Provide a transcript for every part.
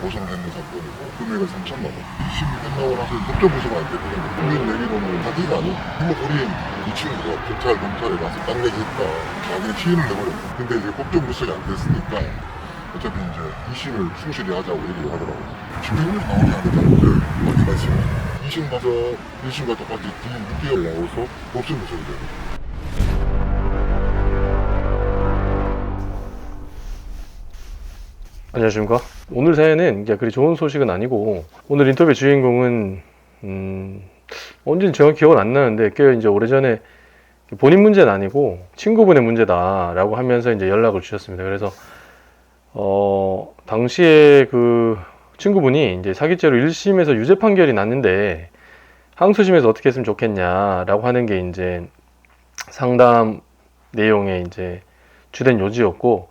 고소를 했는 사건이고 금액은 3천만 원. 2심이 끝나고 나서 법정구속은 안 됐거든요. 국민 내기로는 자기가 아닌 부모부인 이 친구가 검찰에 가서 딱 얘기했다. 자기가 시인을 내버렸고 근데 이제 법정구속이 안 됐으니까 어차피 이제 2심을 충실히 하자고 얘기를 하더라고요. 증명이 나오지 않은 사람들 많이 봤지만 2심 가서 1심과 똑같이 뒤에 6개월 나와서 법정구속이 되고 안녕하십니까. 오늘 사연은 이제 그리 좋은 소식은 아니고, 오늘 인터뷰 주인공은 언제는 정확히 기억은 안 나는데 꽤 이제 오래전에 본인 문제는 아니고 친구분의 문제다라고 하면서 이제 연락을 주셨습니다. 그래서 당시에 그 친구분이 이제 사기죄로 1심에서 유죄 판결이 났는데 항소심에서 어떻게 했으면 좋겠냐라고 하는 게 이제 상담 내용의 이제 주된 요지였고,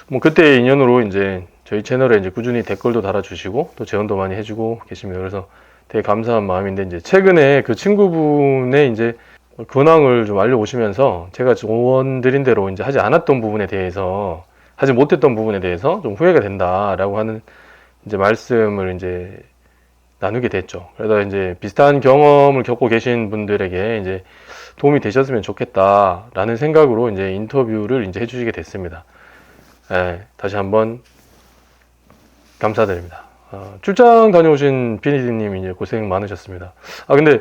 뭐 그때 인연으로 이제 저희 채널에 이제 꾸준히 댓글도 달아주시고 또 제언도 많이 해주고 계십니다. 그래서 되게 감사한 마음인데, 이제 최근에 그 친구분의 이제 근황을 좀 알려오시면서 제가 조언 드린 대로 이제 하지 않았던 부분에 대해서, 하지 못했던 부분에 대해서 좀 후회가 된다라고 하는 이제 말씀을 이제 나누게 됐죠. 그래서 이제 비슷한 경험을 겪고 계신 분들에게 이제 도움이 되셨으면 좋겠다라는 생각으로 이제 인터뷰를 이제 해주시게 됐습니다. 네, 다시 한번 감사드립니다. 출장 다녀오신 PD님 이제 고생 많으셨습니다. 근데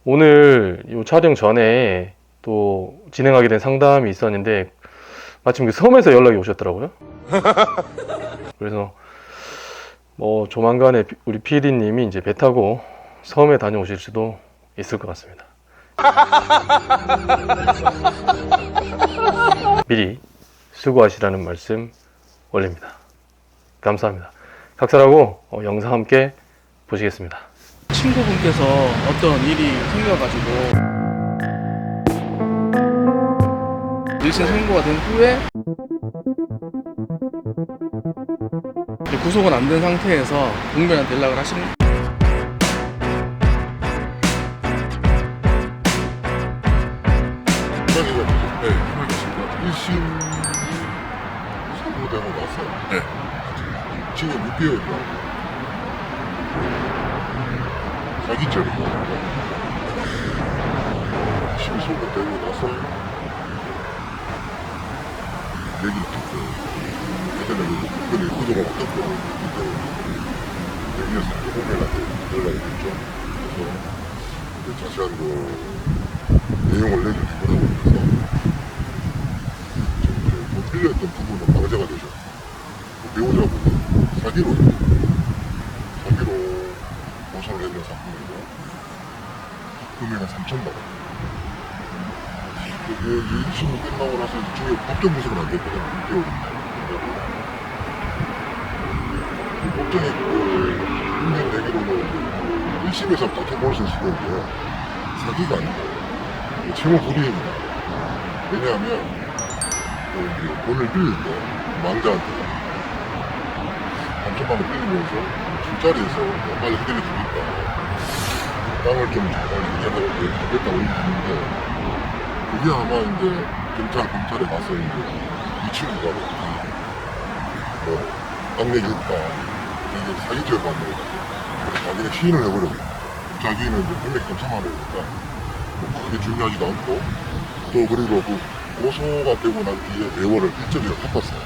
오늘 이 촬영 전에 또 진행하게 된 상담이 있었는데 마침 그 섬에서 연락이 오셨더라고요. 그래서 뭐 조만간에 우리 PD님이 이제 배 타고 섬에 다녀오실 수도 있을 것 같습니다. 미리 수고하시라는 말씀 올립니다. 감사합니다. 각설하고 영상 함께 보시겠습니다. 친구분께서 어떤 일이 생겨가지고 1심 선고가 된 후에 이제 구속은 안 된 상태에서 동료한테 연락을 하신 네, 1심 선고되고 나서 네. 지금 6개월이라고 사기죄로 심 선고되고 나서 얘기를 듣고 예전에 그분이 구도가 어떻고 얘기해서 후배한테 연락이 됐죠. 그래서 자세한 그 내용을 내주고 그래서 지금 빌렸던 부분은 방제가 되죠. 배우자분이 사기로 고소를 했는 사건이고 금액은 3천만 원. 그게 이제 1심이 끝나고 나서 중에 법정 구속은 안 됐거든요. 6개월입니다. 법정이 인정 내기로는 1심에서 다퉈볼 수 있었는데 사기가 아니고 채무 불이행이다. 왜냐하면 돈을 빌릴 때 망자한테 3천만 원 빌리면서 술자리에서 빨리 해드려주겠다. 땅을 좀 잘 하겠다고 얘기했는데 그게 아마 이제 검찰에 가서 이제 이 친구가 땅 얘기했다. 이게 사기죄를 받는 거다. 자기가 시인을 해버렸어. 자기는 이제 금액이 3천만 원이니까 그게 중요하지도 않고 또 그리고 그 고소가 되고 난 뒤에 대월을 일정이라 갚았어요.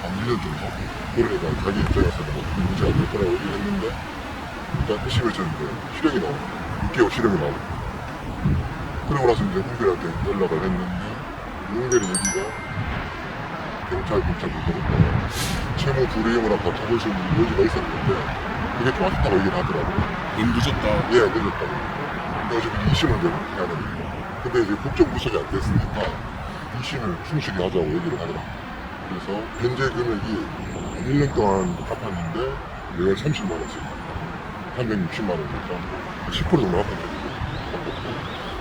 한 1년 정도. 그러니까 자기 입장에서는 뭐 문제가 될 거라고 얘기했는데 일단 시를 쳤는데 실형이 나오고 6개월 실형이 나오고 그러고 나서 이제 홍별한테 연락을 했는데 홍별의 얘기가 검찰 부분으로 채무 불이행으로 다퉈볼 수 있는 여지가 있었는데 그게 좀 아쉽다고 얘기를 하더라고요. 너무 늦었다. 예, 늦었다고. 근데 어차피 2심을 해야 되니까. 근데 이제 법정 구속이 안 됐으니까 2심을 충실히 하자고 얘기를 하더라고요. 그래서 현재 금액이 1년 동안 갚았는데 매월 30만 원씩 360만 원이니까 10% 정도 갚았거든요.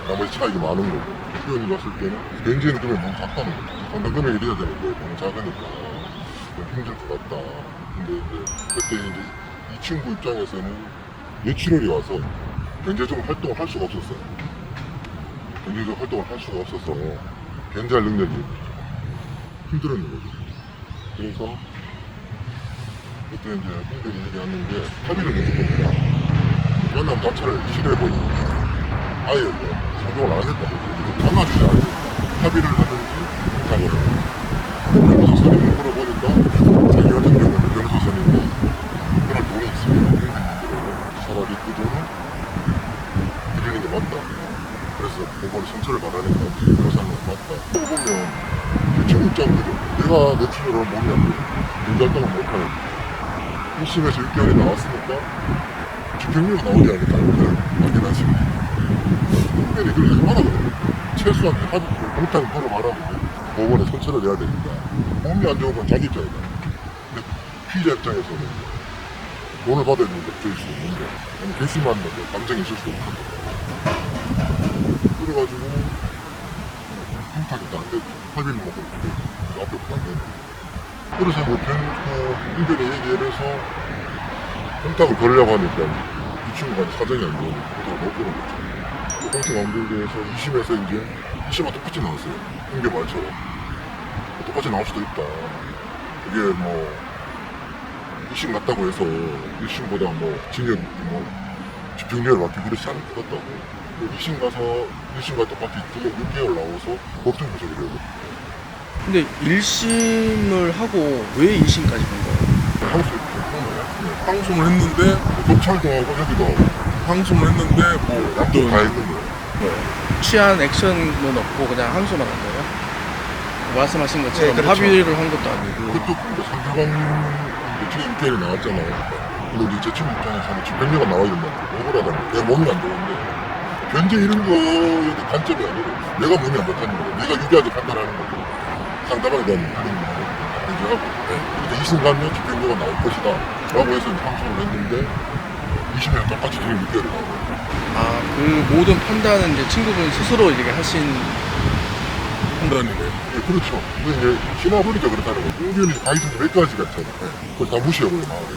나머지 차익이 많은 거고 표현이 봤을 때는 현재는 금액이 너무 작다는 거죠. 상당 금액이 돼야 되는데 너무 작으니까 좀 힘들 것 같다. 근데 이제 그때 이제 이 친구 입장에서는 뇌출혈이 와서 경제적으로 활동을 할 수가 없었어요. 경제적 활동을 할 수가 없어서 견제할 능력이 힘들었는 거죠. 그래서 그때 이제 형들이 얘기하는 게 합의를 해준 겁니다. 만남 자체를 싫어해버리고 아예 상종을 안 하겠다고 장난주지 않고 합의를 하든지 부탁을 해요. 변호사 선임을 물어보니까 자기 같은 경우는 변호사 선임이 그럴 돈이 있습니다. 차라리 그 돈을 드리는 게 맞다. 그래서 그걸 선처를 받아내니까 변호사는 맞다. 그러고 보면 친구 입장들은 내가 내 친구를 몸이 안 돼. 인간동을 못하는 1심에서 6개월이 나왔으니까 집행유예가 나오지 않을까 하긴 하십니다. 특별히 그렇게 좀 하라거든요. 최소한 공탁을 걸어봐라고 법원에 선처를 해야 되니까 몸이 안 좋은 건 자기 입장이다. 근데 피의자 입장에서는 돈을 받아야 되는 게 어쩔 수 없는데 괘씸한 건데 감정이 있을 수도 없는 거고 그래가지고 공탁이 안 되고 합의를 먹고 앞에 안 되고 그래서 뭐 인변에 얘기를 해서 공탁을 걸려고 하니까 이 친구가 사정이 안 좋으니까 공탁을 못 거는 거죠. 공탁 안 걸게 해서 2심에서 이제 2심과 똑같이 나왔어요. 인변 말처럼. 똑같이 나올 수도 있다. 이게 뭐 2심 같다고 해서 1심보다 뭐 징역 뭐 집행유예를 받기 그렇지 않을 것 같다고. 2심 가서 1심과 똑같이 6개월 나와서 법정 구속이 되고. 근데 1심을 하고 왜 2심까지 간 거예요? 항소를 했는데 검찰도 하고 여기도 하고 항소를 했는데 뭐 양쪽 다 했는 거예요. 취한 액션은 없고 그냥 항소만 한 거예요? 말씀하신 것처럼 네, 그렇죠. 합의를 한 것도 아니고. 그것도 근데 상대방 지금 6개월이 나왔잖아요. 근데 이제 제 친구 입장에서는 집행유예가 나와야 된다고 억울하다고 내 몸이 안 좋은데 견제 이런 거에 대한 관점이 아니고 내가 몸이 안 좋다는 거고 내가 유리하게 판단하는 거고 상대방에 대한 견제하고 그러니까 2심 가면 집행유예가 나올 것이다 라고 해서 항소를 했는데 2심에 똑같이 지금 6개월이 나와요. 아, 그 모든 판단은 이제 친구분 스스로 이렇게 하신. 판단이네. 네, 그렇죠. 근데 이제 지나보니까 그렇다는 거예요. 은근히 가이드는 몇 가지가 있잖아. 그걸 다 무시해버려, 마음에.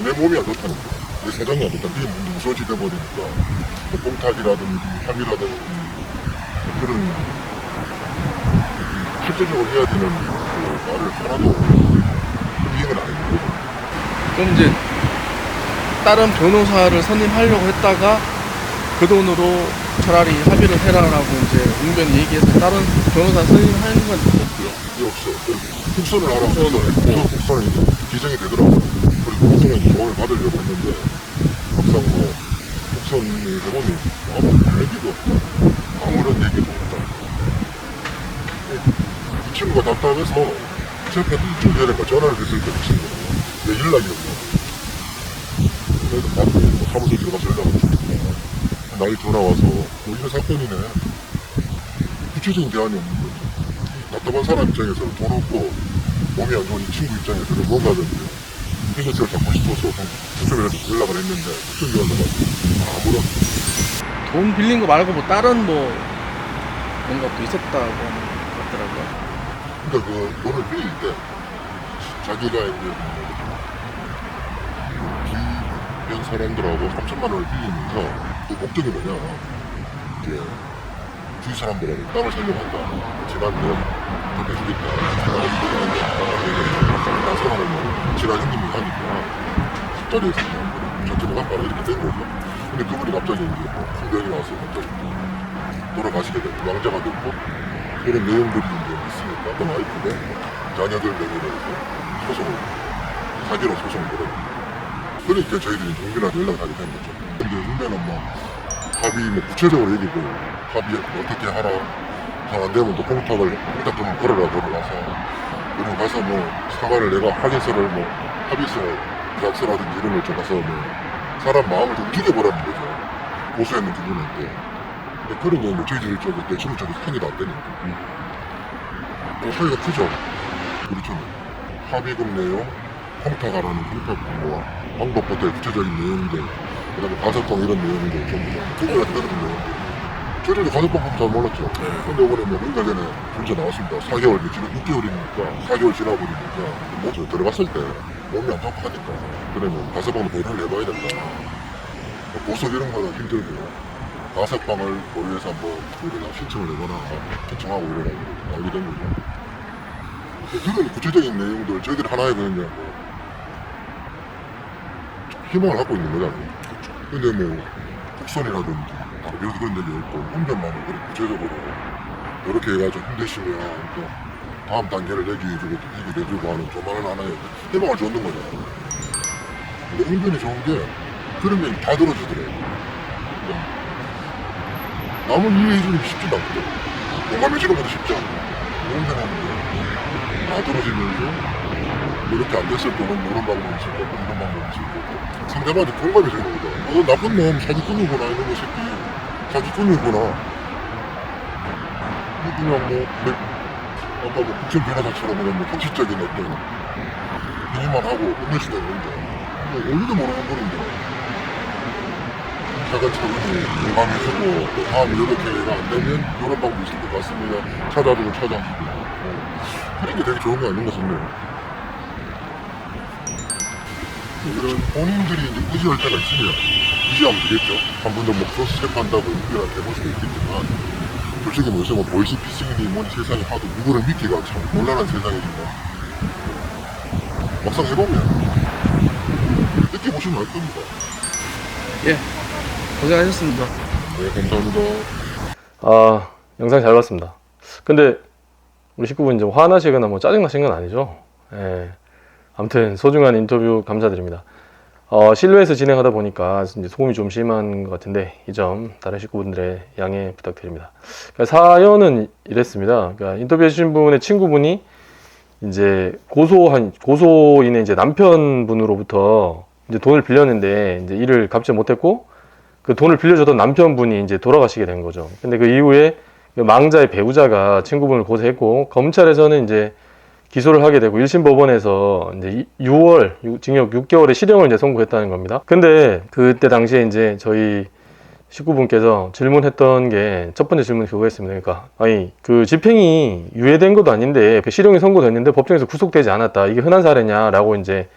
내 몸이 안 좋다는 거야. 내 사정이 안 좋다는 거야. 그게 무서워지 돼버리니까. 뭐 공탁이라든지 합의라든지 그런 실질적으로 해야 되는 그 말을 하나도 이행을 안 해주고. 그럼 이제 다른 변호사를 선임하려고 했다가 그 돈으로 차라리 합의를 해라라고 이제 웅변이 얘기해서 다른 변호사 선임하는 건 없고요. 이게 없어. 국선을 하라고 해서 국선이 이제 기정이 되더라고요. 그래서 국선은 도움을 받으려고 했는데 막상 뭐 국선을 해보니 아무 얘기도 없다. 아무런 얘기도 없다. 이 친구가 답답해서 저한테 이쯤 되니까 전화를 했을 때 그 친구가 내 연락이 없냐고. 그래서 바로 뭐 사무소에 들어가서 연락을 주니까 나이 전화 와서 뭐 이런 사건이네. 구체적인 대안이 없는 거죠. 답답한 사람 입장에서는 돈 없고 몸이 안 좋은 이 친구 입장에서는 뭔가든지 해결책을 잡고 싶어서 국정에서 연락을 했는데 국정기관도 아무런 돈 빌린 거 말고 뭐 다른 뭐 뭔가 또 있었다고 하는 것 같더라고요. 그러니까 그 돈을 빌릴 때 자기가 이제 주변 사람들하고 3천만 원을 빌리면서 그 목적이 뭐냐 이제 주위 사람들에게 땅을 살려고 한다. 지난번 덮여주겠다. 땅 사람을 뭐 지난 형님이 하니까 숫자리에서 그냥 저쪽으로 가봐라 이렇게 된 거죠. 근데 그분이 갑자기 이제 큰 병이 나와서 갑자기 돌아가시게 되고 왕자가 됐고 그런 내용들이 이제 있으니까 그 와이프가 자녀들 명의로 해서 소송을 사기로 소송을 걸어요. 그러니까 저희들이 정밀하게 연락을 하게 된 거죠. 근데 문제는 뭐 합의 뭐 구체적으로 얘기고 합의 어떻게 하라 안 되면 또 공탁금을 걸어가서 그리고 가서 뭐 사과를 내가 확인서를 뭐 합의서 계약서라든지 이런 걸 줘가서 뭐 사람 마음을 좀 움직여보라는 거죠. 고소했는 부분인데 그런 건 뭐 저희들 쪽에 내 친구 쪽에서 상의도 안 되니까 차이가 크죠. 그렇죠. 합의금 내용, 공탁하라는 공탁 뭐 방법부터 구체적인 내용들 그 다음에 가석방 이런 내용들 전부 다 그거랑 다른 내용들 저희들도 가석방법 잘 몰랐죠. 근데 이번에 뭐 몇달 전에 문제 나왔습니다. 4개월, 지금 6개월이니까 4개월 지나버리니까 뭐 들어갔을 때 몸이 안 좋고 하니까 그러면 가석방도 보류를 해봐야 된다. 보석 이런 거는 힘들고 가석방을 보류해서 뭐 우리가 신청을 해거나 신청하고 이러라고 나오게 된 거죠. 그런 구체적인 내용들 저희들이 하나에 그냥 뭐 희망을 갖고 있는 거잖아요. 근데 뭐 국선이라든지 바로 그런 적이 없고 운전만은 그렇게 구체적으로 이렇게 해가지고 힘드시면 또 다음 단계를 얘기해주고 하는 조만한 하나의 희망을 줬는 거잖아요. 근데 은근히 좋은 게 그런 면 다 들어주더래요. 그러니까 남을 이해해주는 게 쉽지도 않거든. 공감해주는 것도 쉽지 않고 운전하는 게다 들어주면서 뭐 이렇게 안 됐을 때는 이런 방법이 있을 거고 이런 방법이 있을 거고 상대방한테 공감해주는 거다. 너 나쁜 놈 사기꾼이구나 이런 새끼 사기꾼이구나. 그냥 아까 뭐 국정 변호사처럼 그냥 뭐 형식적인 어떤 얘기만 하고 끝낼 수도 있는데 원리도 모르는 분인데 차근차근히 공감해주고 또 다음 이렇게가 안 되면 이런 방법이 있을 것 같습니다. 찾아주고 그런 게 되게 좋은 거 아닌가 싶네요. 이런 본인들이 이제 의지할 때가 있으면 의지하면 되겠죠. 한 번 더 뭐 크로스체크한다고 의견을 해볼 수도 있겠지만 솔직히 뭐 요새 뭐 보이스피싱이니 뭔 세상이 하도 누구를 믿기가 참 곤란한 세상이지만 막상 해보면 느껴보시면 알 겁니다. 예, 고생하셨습니다. 네, 감사합니다. 아, 영상 잘 봤습니다. 근데 우리 식구분 좀 화나시거나 뭐 짜증나신 건 아니죠? 예. 아무튼 소중한 인터뷰 감사드립니다. 실내에서 진행하다 보니까 이제 소음이 좀 심한 것 같은데 이 점 다른 식구분들의 양해 부탁드립니다. 그러니까 사연은 이랬습니다. 그러니까 인터뷰해 주신 분의 친구분이 이제 고소인의 이제 남편분으로부터 이제 돈을 빌렸는데 이제 일을 갚지 못했고 그 돈을 빌려줬던 남편분이 이제 돌아가시게 된 거죠. 근데 그 이후에 그 망자의 배우자가 친구분을 고소했고 검찰에서는 이제 기소를 하게 되고 1심 법원에서 이제 6월 징역 6개월의 실형을 이제 선고했다는 겁니다. 근데 그때 당시에 이제 저희 식구분께서 질문했던 게 첫 번째 질문이 그거였습니다. 그러니까 아니 그 집행이 유예된 것도 아닌데 그 실형이 선고됐는데 법정에서 구속되지 않았다. 이게 흔한 사례냐라고 이제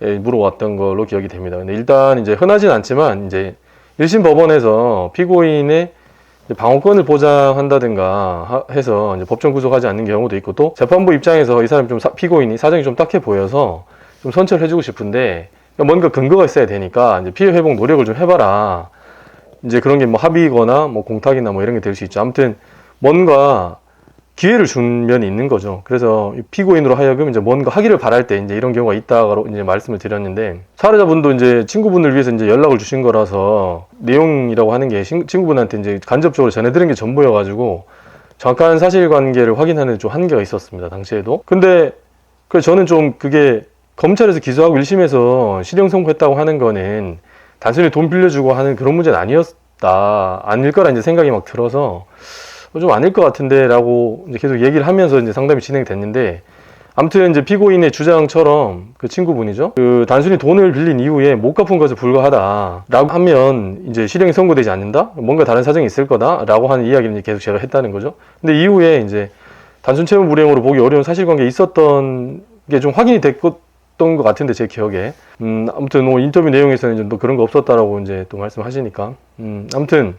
물어왔던 걸로 기억이 됩니다. 근데 일단 이제 흔하진 않지만 이제 1심 법원에서 피고인의 방어권을 보장한다든가 해서 이제 법정 구속하지 않는 경우도 있고 또 재판부 입장에서 이 사람 좀 피고인이 사정이 좀 딱해 보여서 좀 선처를 해주고 싶은데 뭔가 근거가 있어야 되니까 이제 피해 회복 노력을 좀 해봐라. 이제 그런 게 뭐 합의거나 뭐 공탁이나 뭐 이런 게 될 수 있죠. 아무튼 뭔가 기회를 준 면이 있는 거죠. 그래서 피고인으로 하여금 이제 뭔가 하기를 바랄 때 이제 이런 경우가 있다고 이제 말씀을 드렸는데 사례자분도 이제 친구분을 위해서 이제 연락을 주신 거라서 내용이라고 하는 게 친구분한테 이제 간접적으로 전해드린 게 전부여가지고 정확한 사실관계를 확인하는 좀 한계가 있었습니다. 당시에도. 근데 그래서 저는 좀 그게 검찰에서 기소하고 1심에서 실형 선고했다고 하는 거는 단순히 돈 빌려주고 하는 그런 문제는 아닐 거라 이제 생각이 막 들어서 좀 아닐 것 같은데 라고 이제 계속 얘기를 하면서 이제 상담이 진행됐는데 아무튼 이제 피고인의 주장처럼 그 친구분이죠. 그 단순히 돈을 빌린 이후에 못 갚은 것에 불과하다 라고 하면 이제 실형이 선고되지 않는다? 뭔가 다른 사정이 있을 거다 라고 하는 이야기를 이제 계속 제가 했다는 거죠. 근데 이후에 이제 단순 채무 불이행으로 보기 어려운 사실관계 있었던 게 좀 확인이 됐던 것 같은데 제 기억에 아무튼 뭐 인터뷰 내용에서는 이제 또 그런 거 없었다라고 이제 또 말씀하시니까 아무튼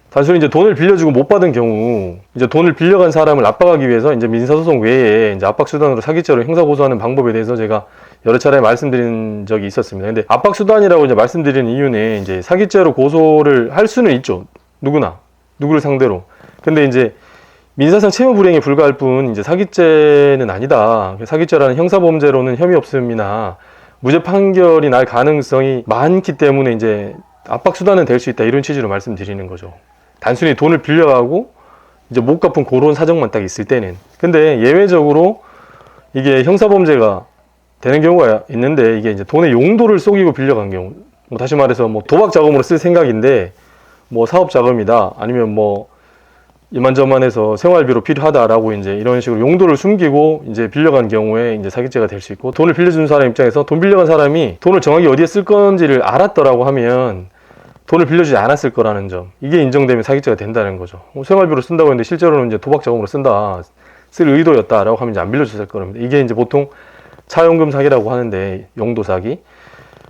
단순히 이제 돈을 빌려주고 못 받은 경우 이제 돈을 빌려간 사람을 압박하기 위해서 이제 민사소송 외에 이제 압박수단으로 사기죄로 형사고소하는 방법에 대해서 제가 여러 차례 말씀드린 적이 있었습니다. 근데 압박수단이라고 이제 말씀드리는 이유는 이제 사기죄로 고소를 할 수는 있죠. 누구를 상대로. 근데 이제 민사상 채무 불이행에 불과할 뿐 이제 사기죄는 아니다. 사기죄라는 형사범죄로는 혐의 없음이나 무죄 판결이 날 가능성이 많기 때문에 이제 압박수단은 될 수 있다. 이런 취지로 말씀드리는 거죠. 단순히 돈을 빌려가고 이제 못 갚은 그런 사정만 딱 있을 때는. 근데 예외적으로 이게 형사범죄가 되는 경우가 있는데 이게 이제 돈의 용도를 속이고 빌려간 경우. 뭐 다시 말해서 뭐 도박 자금으로 쓸 생각인데 뭐 사업 자금이다. 아니면 뭐 이만저만해서 생활비로 필요하다라고 이제 이런 식으로 용도를 숨기고 이제 빌려간 경우에 이제 사기죄가 될 수 있고 돈을 빌려준 사람 입장에서 돈 빌려간 사람이 돈을 정확히 어디에 쓸 건지를 알았더라고 하면 돈을 빌려주지 않았을 거라는 점. 이게 인정되면 사기죄가 된다는 거죠. 생활비로 쓴다고 했는데 실제로는 이제 도박 자금으로 쓴다. 쓸 의도였다라고 하면 이제 안 빌려줬을 겁니다. 이게 이제 보통 차용금 사기라고 하는데 용도 사기.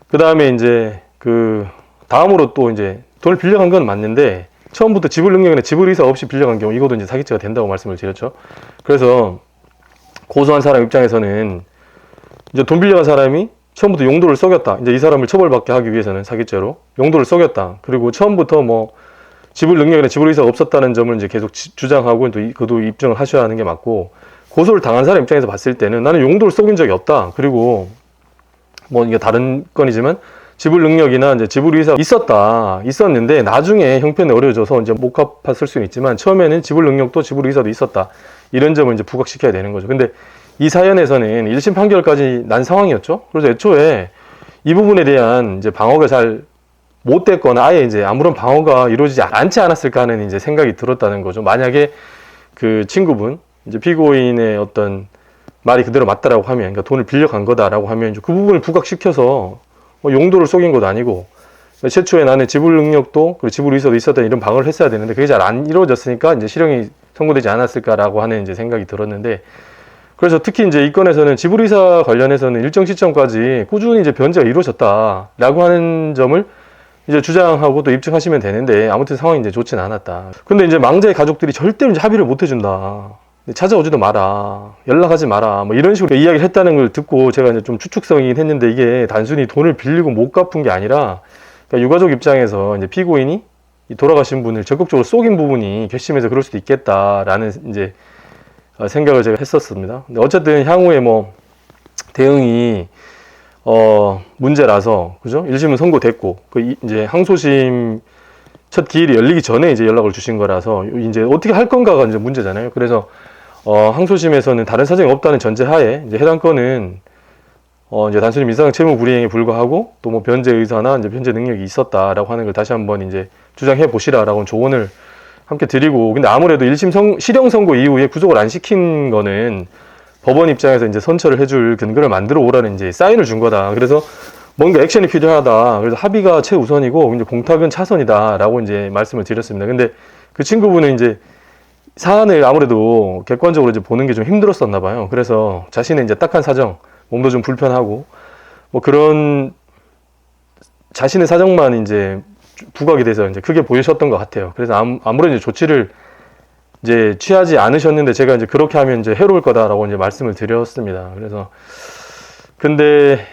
그 다음에 이제 그 다음으로 또 이제 돈을 빌려간 건 맞는데 처음부터 지불 능력이나 지불 의사 없이 빌려간 경우 이것도 이제 사기죄가 된다고 말씀을 드렸죠. 그래서 고소한 사람 입장에서는 이제 돈 빌려간 사람이 처음부터 용도를 속였다. 이제 이 사람을 처벌받게 하기 위해서는 사기죄로 용도를 속였다. 그리고 처음부터 뭐 지불 능력이나 지불 의사가 없었다는 점을 이제 계속 주장하고 또 그도 입증을 하셔야 하는 게 맞고, 고소를 당한 사람 입장에서 봤을 때는 나는 용도를 속인 적이 없다. 그리고 뭐 이게 다른 건이지만 지불 능력이나 이제 지불 의사가 있었는데 나중에 형편이 어려워져서 이제 못 갚았을 수는 있지만 처음에는 지불 능력도 지불 의사도 있었다. 이런 점을 이제 부각시켜야 되는 거죠. 근데 이 사연에서는 1심 판결까지 난 상황이었죠. 그래서 애초에 이 부분에 대한 이제 방어가 잘 못 됐거나 아예 이제 아무런 방어가 이루어지지 않지 않았을까 하는 이제 생각이 들었다는 거죠. 만약에 그 친구분, 이제 피고인의 어떤 말이 그대로 맞다라고 하면, 그러니까 돈을 빌려간 거다라고 하면 그 부분을 부각시켜서 용도를 속인 것도 아니고, 최초에 나는 지불 능력도 그리고 지불 의사도 있었다 이런 방어를 했어야 되는데 그게 잘 안 이루어졌으니까 이제 실형이 선고되지 않았을까라고 하는 이제 생각이 들었는데, 그래서 특히 이제 이 건에서는 지불 의사 관련해서는 일정 시점까지 꾸준히 이제 변제가 이루어졌다라고 하는 점을 이제 주장하고 또 입증하시면 되는데 아무튼 상황이 이제 좋진 않았다. 근데 이제 망자의 가족들이 절대로 이제 합의를 못 해준다. 찾아오지도 마라. 연락하지 마라. 뭐 이런 식으로 이야기를 했다는 걸 듣고 제가 이제 좀 추측성이긴 했는데, 이게 단순히 돈을 빌리고 못 갚은 게 아니라, 그러니까 유가족 입장에서 이제 피고인이 이 돌아가신 분을 적극적으로 속인 부분이 괘씸해서 그럴 수도 있겠다라는 이제 생각을 제가 했었습니다. 근데 어쨌든 향후에 뭐 대응이 문제라서, 그죠? 1심은 선고됐고, 이제 항소심 첫 기일이 열리기 전에 이제 연락을 주신 거라서, 이제 어떻게 할 건가가 이제 문제잖아요. 그래서, 항소심에서는 다른 사정이 없다는 전제하에, 이제 해당 건은, 이제 단순히 민사상 채무 불이행에 불과하고, 또 뭐 변제 의사나 이제 변제 능력이 있었다라고 하는 걸 다시 한번 이제 주장해 보시라라고 조언을 함께 드리고, 근데 아무래도 1심 실형 선고 이후에 구속을 안 시킨 거는 법원 입장에서 이제 선처를 해줄 근거를 만들어 오라는 이제 사인을 준 거다. 그래서 뭔가 액션이 필요하다. 그래서 합의가 최우선이고 이제 공탁은 차선이다라고 이제 말씀을 드렸습니다. 근데 그 친구분은 이제 사안을 아무래도 객관적으로 이제 보는 게 좀 힘들었었나 봐요. 그래서 자신의 이제 딱한 사정, 몸도 좀 불편하고 뭐 그런 자신의 사정만 이제 부각이 돼서 이제 크게 보이셨던 것 같아요. 그래서 아무런 이제 조치를 이제 취하지 않으셨는데 제가 이제 그렇게 하면 이제 해로울 거다라고 이제 말씀을 드렸습니다. 그래서 근데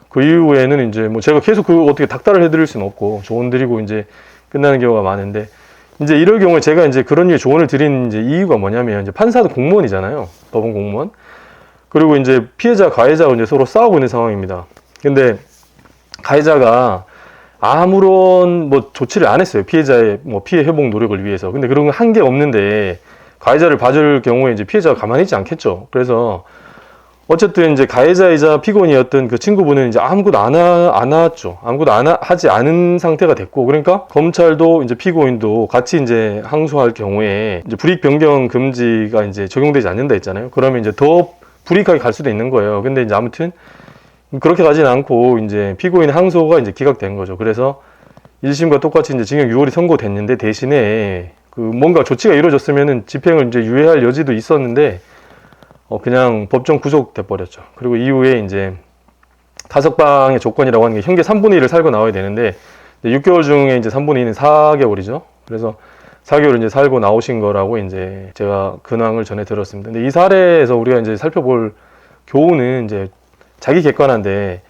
그 이후에는 이제 뭐 제가 계속 그 어떻게 닥달을 해드릴 수는 없고 조언 드리고 이제 끝나는 경우가 많은데, 이제 이럴 경우에 제가 이제 그런 류의 조언을 드린 이제 이유가 뭐냐면, 이제 판사도 공무원이잖아요. 법원 공무원. 그리고 이제 피해자, 가해자가 이제 서로 싸우고 있는 상황입니다. 근데 가해자가 아무런 뭐 조치를 안 했어요. 피해자의 뭐 피해 회복 노력을 위해서. 근데 그런 거 한 게 없는데 가해자를 봐줄 경우에 이제 피해자가 가만히 있지 않겠죠. 그래서 어쨌든 이제 가해자이자 피고인이었던 그 친구분은 이제 아무것도 안 하죠. 아무것도 하지 않은 상태가 됐고, 그러니까 검찰도 이제 피고인도 같이 이제 항소할 경우에 이제 불이익 변경 금지가 이제 적용되지 않는다 했잖아요. 그러면 이제 더 불이익하게 갈 수도 있는 거예요. 근데 이제 아무튼 그렇게 가지는 않고 이제 피고인 항소가 이제 기각된 거죠. 그래서 1심과 똑같이 이제 징역 6월이 선고됐는데, 대신에 그 뭔가 조치가 이루어졌으면은 집행을 이제 유예할 여지도 있었는데 그냥 법정 구속돼 버렸죠. 그리고 이후에 이제 타석방의 조건이라고 하는 게 형계 3분의 1을 살고 나와야 되는데 6개월 중에 이제 3분의 2는 4개월이죠. 그래서 4개월 이제 살고 나오신 거라고 이제 제가 근황을 전해 들었습니다. 근데 이 사례에서 우리가 이제 살펴볼 교훈은 이제 자기 객관화인데,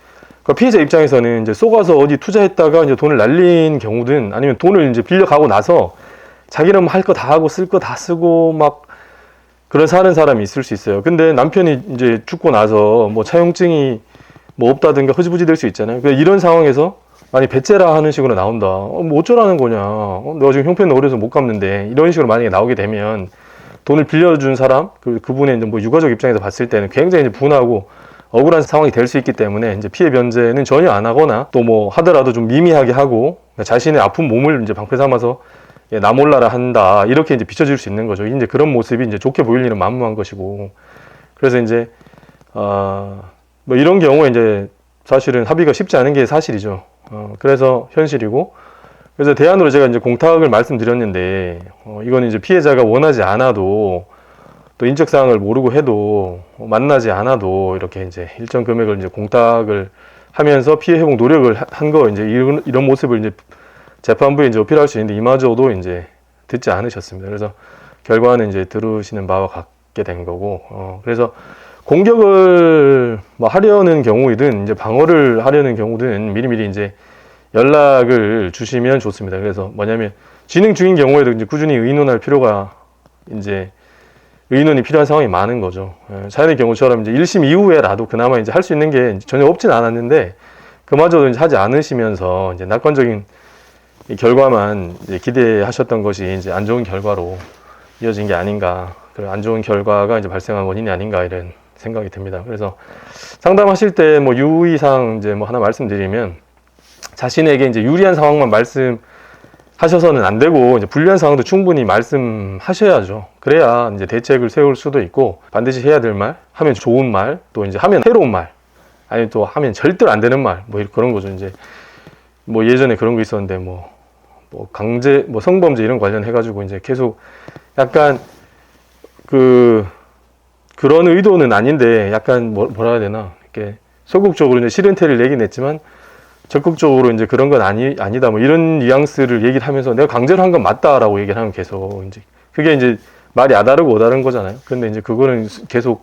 그러니까 피해자 입장에서는 이제 쏘가서 어디 투자했다가 이제 돈을 날린 경우든, 아니면 돈을 이제 빌려가고 나서 자기는 할 거 다 하고 쓸 거 다 쓰고 막 그런 사는 사람이 있을 수 있어요. 근데 남편이 이제 죽고 나서 뭐 차용증이 뭐 없다든가 흐지부지 될 수 있잖아요. 그러니까 이런 상황에서 만약 배째라 하는 식으로 나온다. 뭐 어쩌라는 거냐. 내가 지금 형편이 어려서 못 갚는데, 이런 식으로 만약에 나오게 되면 돈을 빌려준 사람, 그분의 이제 뭐 유가족 입장에서 봤을 때는 굉장히 이제 분하고 억울한 상황이 될 수 있기 때문에 이제 피해 변제는 전혀 안 하거나 또 뭐 하더라도 좀 미미하게 하고 자신의 아픈 몸을 이제 방패 삼아서 나 몰라라 한다, 이렇게 이제 비춰질 수 있는 거죠. 이제 그런 모습이 이제 좋게 보일 일은 만무한 것이고, 그래서 이제 뭐 이런 경우에 이제 사실은 합의가 쉽지 않은 게 사실이죠. 그래서 현실이고, 그래서 대안으로 제가 이제 공탁을 말씀드렸는데 이거는 이제 피해자가 원하지 않아도, 또 인적 사항을 모르고 해도, 만나지 않아도 이렇게 이제 일정 금액을 이제 공탁을 하면서 피해 회복 노력을 한 거, 이제 이런 모습을 이제 재판부에 이제 어필할 수 있는데 이마저도 이제 듣지 않으셨습니다. 그래서 결과는 이제 들으시는 바와 같게 된 거고, 그래서 공격을 뭐 하려는 경우이든 이제 방어를 하려는 경우든 미리미리 이제 연락을 주시면 좋습니다. 그래서 뭐냐면 진행 중인 경우에도 이제 꾸준히 의논할 필요가 이제 의논이 필요한 상황이 많은 거죠. 자연의 경우처럼 이제 1심 이후에라도 그나마 이제 할 수 있는 게 전혀 없진 않았는데 그마저도 이제 하지 않으시면서 이제 낙관적인 이 결과만 이제 기대하셨던 것이 이제 안 좋은 결과로 이어진 게 아닌가. 그리고 안 좋은 결과가 이제 발생한 원인이 아닌가 이런 생각이 듭니다. 그래서 상담하실 때 뭐 유의사항 이제 뭐 하나 말씀드리면 자신에게 이제 유리한 상황만 말씀하셔서는 안 되고 이제 불리한 상황도 충분히 말씀하셔야죠. 그래야 이제 대책을 세울 수도 있고 반드시 해야 될 말, 하면 좋은 말, 또 이제 하면 새로운 말, 아니면 또 하면 절대로 안 되는 말, 뭐 그런 거죠. 이제 뭐 예전에 그런 거 있었는데 뭐 강제, 뭐 성범죄 이런 관련해 가지고 이제 계속 약간 그런 의도는 아닌데 약간 뭐라 해야 되나 이렇게 소극적으로 이제 실현태를 내긴 했지만 적극적으로 이제 그런 건 아니다 뭐 이런 뉘앙스를 얘기를 하면서 내가 강제로 한 건 맞다라고 얘기를 하면 계속 이제 그게 이제 말이 아다르고 오다른 거잖아요. 근데 이제 그거는 계속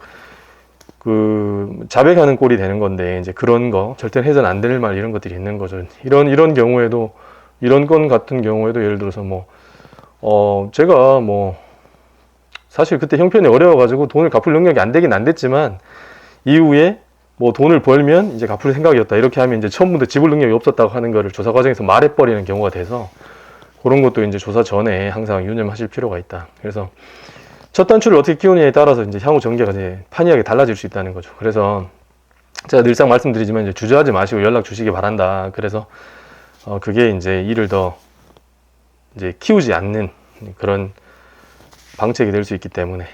자백하는 꼴이 되는 건데 이제 그런 거 절대 해서는 안 될 말 이런 것들이 있는 거죠. 이런 경우에도 이런 건 같은 경우에도 예를 들어서 제가 사실 그때 형편이 어려워가지고 돈을 갚을 능력이 안 되긴 안 됐지만 이후에 뭐 돈을 벌면 이제 갚을 생각이었다 이렇게 하면 이제 처음부터 지불 능력이 없었다고 하는 거를 조사 과정에서 말해버리는 경우가 돼서 그런 것도 이제 조사 전에 항상 유념하실 필요가 있다. 그래서 첫 단추를 어떻게 끼우느냐에 따라서 이제 향후 전개가 이제 판이하게 달라질 수 있다는 거죠. 그래서 제가 늘상 말씀드리지만 이제 주저하지 마시고 연락 주시기 바란다. 그래서 그게 이제 일을 더 이제 키우지 않는 그런 방책이 될 수 있기 때문에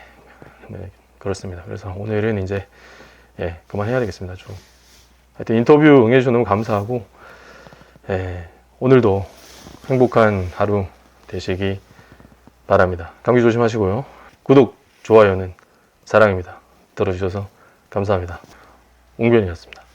네, 그렇습니다. 그래서 오늘은 이제 그만해야 되겠습니다. 좀 하여튼 인터뷰 응해주셔서 너무 감사하고 오늘도 행복한 하루 되시기 바랍니다. 감기 조심하시고요. 구독, 좋아요는 사랑입니다. 들어주셔서 감사합니다. 웅변이었습니다.